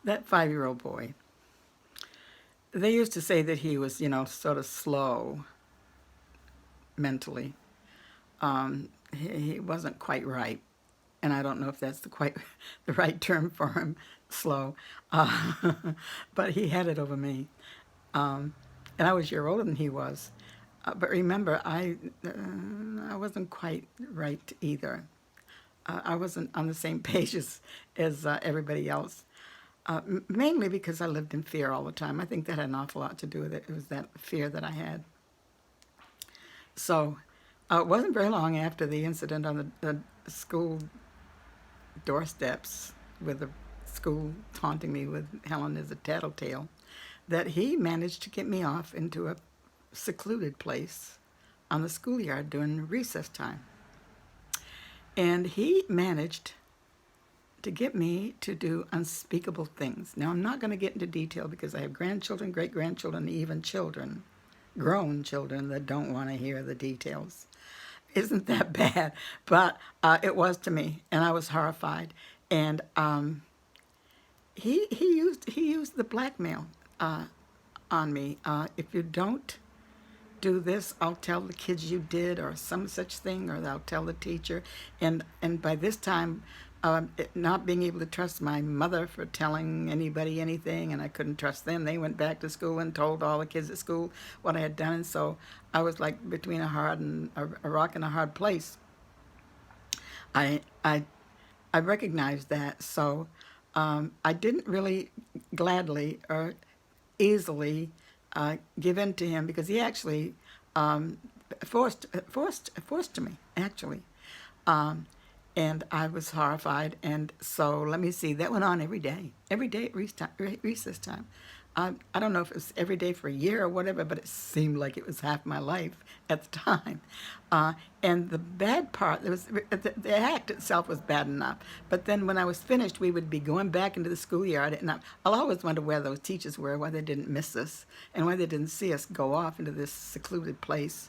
That 5-year-old boy, they used to say that he was, sort of slow mentally. He wasn't quite right. And I don't know if that's quite the right term for him, slow. Uh, but he had it over me. Um, and I was a year older than he was. But remember, I wasn't quite right either. I wasn't on the same page as everybody else. Mainly because I lived in fear all the time. I think that had an awful lot to do with it. It was that fear that I had. So it wasn't very long after the incident on the school doorsteps with the school taunting me with Helen is a tattletale that he managed to get me off into a secluded place on the schoolyard during recess time. And he managed to get me to do unspeakable things. Now, I'm not going to get into detail because I have grandchildren, great grandchildren, even children, grown children that don't want to hear the details. Isn't that bad? But it was to me, and I was horrified. And he used the blackmail on me. If you don't do this, I'll tell the kids you did, or some such thing, or I'll tell the teacher. And by this time, not being able to trust my mother for telling anybody anything, and I couldn't trust them. They went back to school and told all the kids at school what I had done, and so I was like between a rock and a hard place. I I I recognized that, so I didn't really gladly or easily give in to him because he actually um, forced me actually, um, and I was horrified. And so let me see, that went on every day at recess time. I don't know if it was every day for a year or whatever, but it seemed like it was half my life at the time. Uh, and the bad part, the act itself was bad enough. But then when I was finished, we would be going back into the schoolyard, and I'll always wonder where those teachers were, why they didn't miss us, and why they didn't see us go off into this secluded place.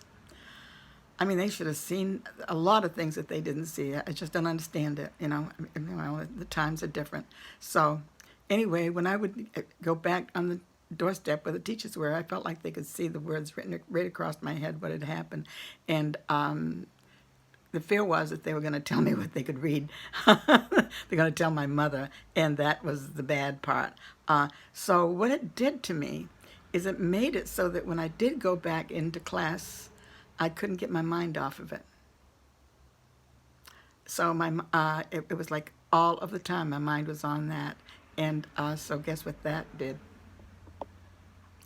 I mean, they should have seen a lot of things that they didn't see. I just don't understand it. The times are different. So, anyway, when I would go back on the doorstep where the teachers were, I felt like they could see the words written right across my head, what had happened. And the fear was that they were going to tell me what they could read. They're going to tell my mother, and that was the bad part. So, what it did to me is it made it so that when I did go back into class, I couldn't get my mind off of it. So it was like all of the time my mind was on that. And so guess what that did?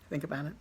Think about it.